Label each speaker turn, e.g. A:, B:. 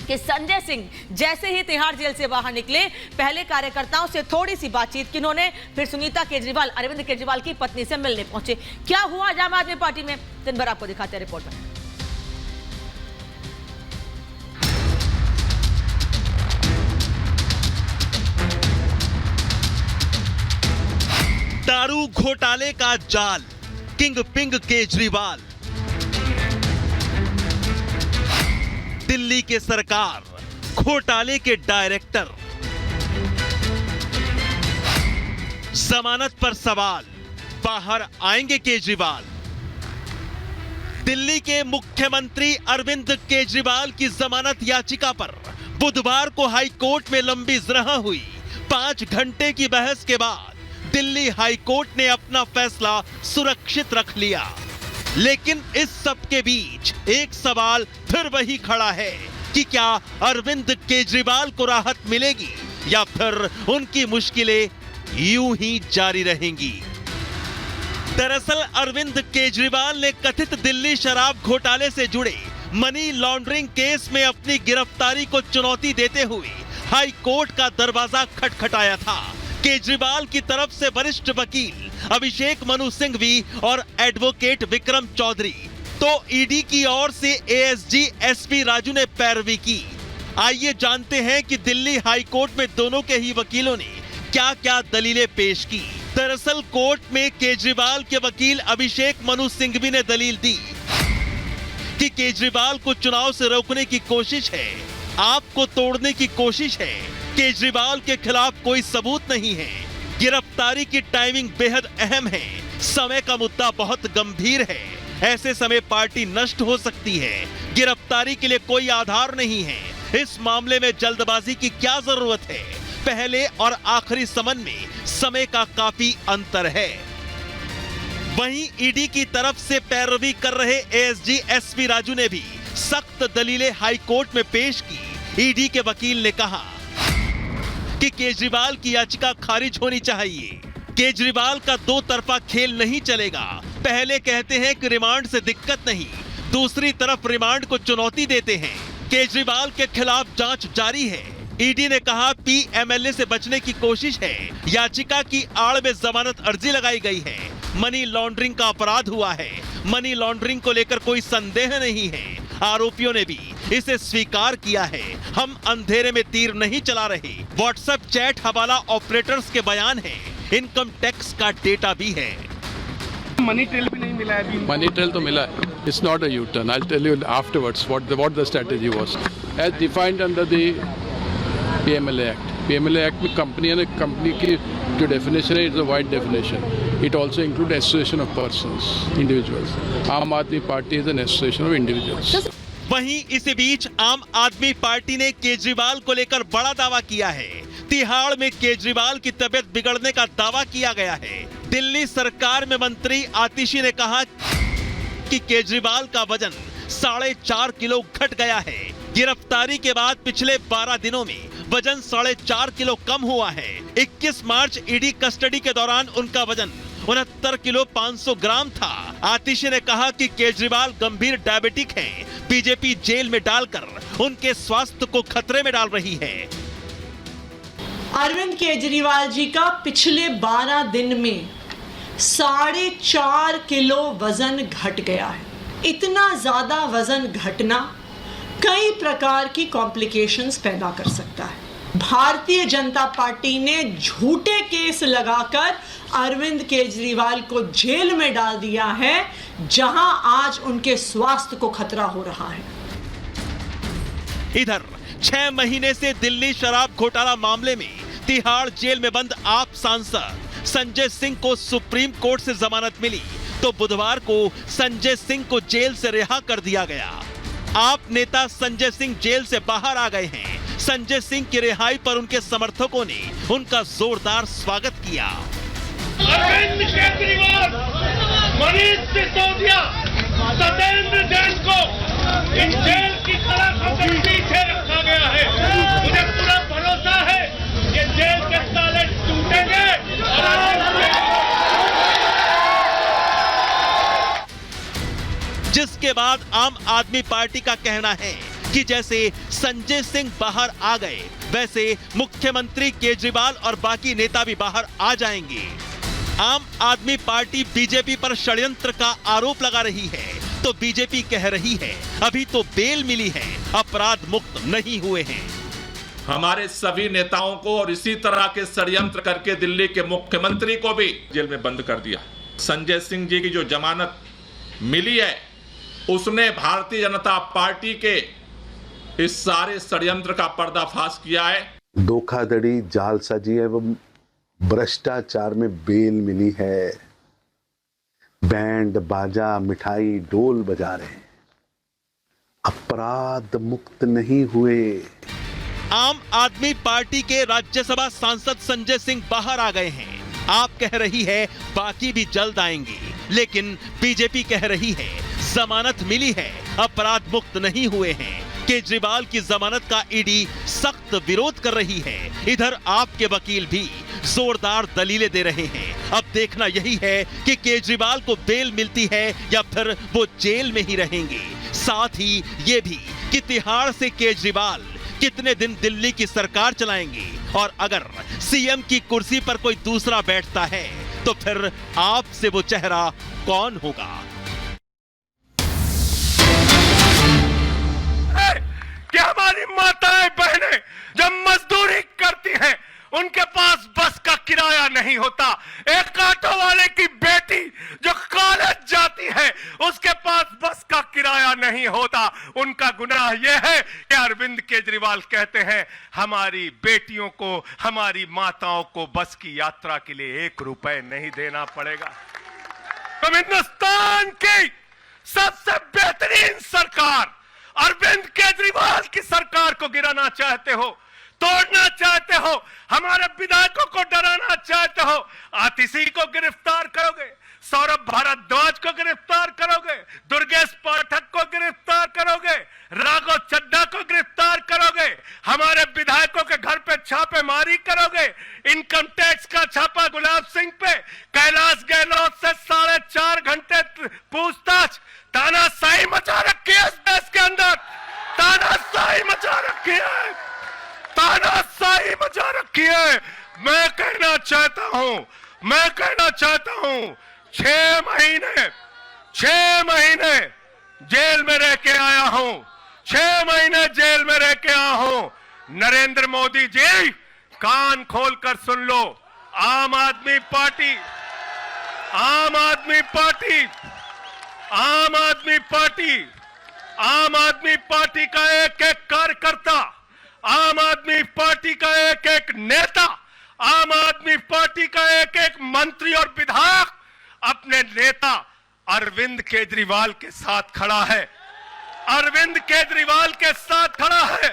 A: कि संजय सिंह जैसे ही तिहाड़ जेल से बाहर निकले, पहले कार्यकर्ताओं से थोड़ी सी बातचीत की उन्होंने, फिर सुनीता केजरीवाल अरविंद केजरीवाल की पत्नी से मिलने पहुंचे। क्या हुआ आम आदमी पार्टी में, दिन भर आपको दिखाते हैं रिपोर्ट में।
B: दारू घोटाले का जाल, किंग पिंग केजरीवाल, दिल्ली के सरकार घोटाले के डायरेक्टर, जमानत पर सवाल, बाहर आएंगे केजरीवाल। दिल्ली के मुख्यमंत्री अरविंद केजरीवाल की जमानत याचिका पर बुधवार को हाई कोर्ट में लंबी जिरह हुई। 5 घंटे की बहस के बाद दिल्ली हाई कोर्ट ने अपना फैसला सुरक्षित रख लिया। लेकिन इस सब के बीच एक सवाल फिर वही खड़ा है कि क्या अरविंद केजरीवाल को राहत मिलेगी या फिर उनकी मुश्किलें यूं ही जारी रहेंगी। दरअसल अरविंद केजरीवाल ने कथित दिल्ली शराब घोटाले से जुड़े मनी लॉन्ड्रिंग केस में अपनी गिरफ्तारी को चुनौती देते हुए हाई कोर्ट का दरवाजा खटखटाया था। केजरीवाल की तरफ से वरिष्ठ वकील अभिषेक मनु सिंघवी और एडवोकेट विक्रम चौधरी, तो ईडी की ओर से एएसजी एसपी राजू ने पैरवी की। आइए जानते हैं कि दिल्ली हाई कोर्ट में दोनों के ही वकीलों ने क्या क्या दलीलें पेश की। दरअसल कोर्ट में केजरीवाल के वकील अभिषेक मनु सिंघवी ने दलील दी कि केजरीवाल को चुनाव से रोकने की कोशिश है, आपको तोड़ने की कोशिश है। केजरीवाल के खिलाफ कोई सबूत नहीं है, गिरफ्तारी की टाइमिंग बेहद अहम है, समय का मुद्दा बहुत गंभीर है, ऐसे समय पार्टी नष्ट हो सकती है, गिरफ्तारी के लिए कोई आधार नहीं है, इस मामले में जल्दबाजी की क्या जरूरत है, पहले और आखिरी समन में समय का काफी अंतर है। वहीं ईडी की तरफ से पैरवी कर रहे एएसजी एसपी राजू ने भी सख्त दलीलें हाई कोर्ट में पेश की। ईडी के वकील ने कहा कि केजरीवाल की याचिका खारिज होनी चाहिए। केजरीवाल का दो तरफा खेल नहीं चलेगा। पहले कहते हैं कि रिमांड से दिक्कत नहीं, दूसरी तरफ रिमांड को चुनौती देते हैं। केजरीवाल के खिलाफ जांच जारी है। ईडी ने कहा पीएमएलए से बचने की कोशिश है, याचिका की आड़ में जमानत अर्जी लगाई गई है, मनी लॉन्ड्रिंग का अपराध हुआ है, मनी लॉन्ड्रिंग को लेकर कोई संदेह नहीं है, आरोपियों ने भी इसे स्वीकार किया है, हम अंधेरे में तीर नहीं चला रहे। व्हाट्सएप चैट हवाला ऑपरेटर्स के बयान है, इनकम टैक्स का डेटा भी है।
C: मनी ट्रेल भी नहीं मिला है।
D: मनी ट्रेल तो मिला है। It's not a U-turn. I'll tell you afterwards what the strategy was. As defined under the PMLA Act. PMLA Act में कंपनी की जो डेफिनेशन है, it's a wide definition. It also includes association of persons, individuals. आम आदमी party is an association of individuals.
B: वहीं इसी बीच आम आदमी पार्टी ने केजरीवाल को लेकर बड़ा दावा किया है। तिहाड़ में केजरीवाल की तबीयत बिगड़ने का दावा किया गया है। दिल्ली सरकार में मंत्री आतिशी ने कहा कि केजरीवाल का वजन 4.5 किलो घट गया है। गिरफ्तारी के बाद पिछले 12 दिनों में वजन 4.5 किलो कम हुआ है। 21 मार्च ईडी कस्टडी के दौरान उनका वजन 69 किलो 500 ग्राम था। आतिशी ने कहा कि केजरीवाल गंभीर डायबिटिक हैं, बीजेपी जेल में डालकर उनके स्वास्थ्य को खतरे में डाल रही है।
E: अरविंद केजरीवाल जी का पिछले 12 दिन में 4.5 किलो वजन घट गया है। इतना ज्यादा वजन घटना कई प्रकार की कॉम्प्लिकेशंस पैदा कर सकता है। भारतीय जनता पार्टी ने झूठे केस लगाकर अरविंद केजरीवाल को जेल में डाल दिया है, जहां आज उनके स्वास्थ्य को खतरा हो रहा है।
B: इधर 6 महीने से दिल्ली शराब घोटाला मामले में तिहाड़ जेल में बंद आप सांसद संजय सिंह को सुप्रीम कोर्ट से जमानत मिली, तो बुधवार को संजय सिंह को जेल से रिहा कर दिया गया। आप नेता संजय सिंह जेल से बाहर आ गए हैं। संजय सिंह की रिहाई पर उनके समर्थकों ने उनका जोरदार स्वागत किया।
F: अरविंद केजरीवाल, मनीष सिसोदिया, सत्येंद्र जैन को इन जेल की सलाखों के पीछे रखा गया है। मुझे पूरा भरोसा है कि जेल के ताले टूटेंगे
B: जिसके बाद आम आदमी पार्टी का कहना है कि जैसे संजय सिंह बाहर आ गए वैसे मुख्यमंत्री केजरीवाल और बाकी नेता भी बाहर आ जाएंगे। आम आदमी पार्टी बीजेपी पर षड्यंत्र का आरोप लगा रही है तो बीजेपी कह रही है अभी तो बेल मिली है, अपराध मुक्त नहीं हुए हैं।
G: हमारे सभी नेताओं को और इसी तरह के षड्यंत्र करके दिल्ली के मुख्यमंत्री को भी जेल में बंद कर दिया। संजय सिंह जी की जो जमानत मिली है उसने भारतीय जनता पार्टी के इस सारे षड्यंत्र का पर्दाफाश किया है।
H: धोखाधड़ी, जालसाजी एवं भ्रष्टाचार में बेल मिली है। बैंड बाजा मिठाई ढोल बजा रहे हैं, अपराध मुक्त नहीं हुए।
B: आम आदमी पार्टी के राज्यसभा सांसद संजय सिंह बाहर आ गए हैं। आप कह रही है बाकी भी जल्द आएंगे, लेकिन बीजेपी कह रही है जमानत मिली है, अपराध मुक्त नहीं हुए हैं। केजरीवाल की जमानत का ईडी सख्त विरोध कर रही है। इधर आपके वकील भी जोरदार दलीलें दे रहे हैं। अब देखना यही है कि केजरीवाल को बेल मिलती है या फिर वो जेल में ही रहेंगे। साथ ही ये भी कि तिहाड़ से केजरीवाल कितने दिन दिल्ली की सरकार चलाएंगे और अगर सीएम की कुर्सी पर कोई दूसरा बैठता है तो फिर आपसे वो चेहरा कौन होगा?
F: क्या हमारी माताएं बहनें जब मजदूरी करती हैं उनके पास बस का किराया नहीं होता। एक ऑटो वाले की बेटी जो कॉलेज जाती है उसके पास बस का किराया नहीं होता। उनका गुनाह यह है कि अरविंद केजरीवाल कहते हैं हमारी बेटियों को, हमारी माताओं को बस की यात्रा के लिए 1 रुपए नहीं देना पड़ेगा। तुम हिंदुस्तान की सबसे बेहतरीन सरकार अरविंद केजरीवाल की सरकार को गिराना चाहते हो, तोड़ना चाहते हो, हमारे विधायकों को डराना चाहते हो। आतिशी को गिरफ्तार करोगे, सौरभ भारद्वाज को गिरफ्तार करोगे, दुर्गेश पाठक को गिरफ्तार करोगे, राघव चड्ढा को गिरफ्तार करोगे, हमारे विधायकों के घर पे छापेमारी करोगे, इनकम टैक्स का छापा गुलाब सिंह पे, कैलाश गहलोत से 4.5 घंटे पूछताछ। तानाशाही मचा रखी है इस देश के अंदर, तानाशाही मचा रखी है, तानाशाही मचा रखी है। मैं कहना चाहता हूं 6 महीने जेल में रह के आया हूं, 6 महीने जेल में रह के आया हूं। नरेंद्र मोदी जी कान खोलकर सुन लो, आम आदमी पार्टी का एक कार्यकर्ता, आम आदमी पार्टी का एक नेता, आम आदमी पार्टी का एक मंत्री और विधायक अपने नेता अरविंद केजरीवाल के साथ खड़ा है, अरविंद केजरीवाल के साथ खड़ा है।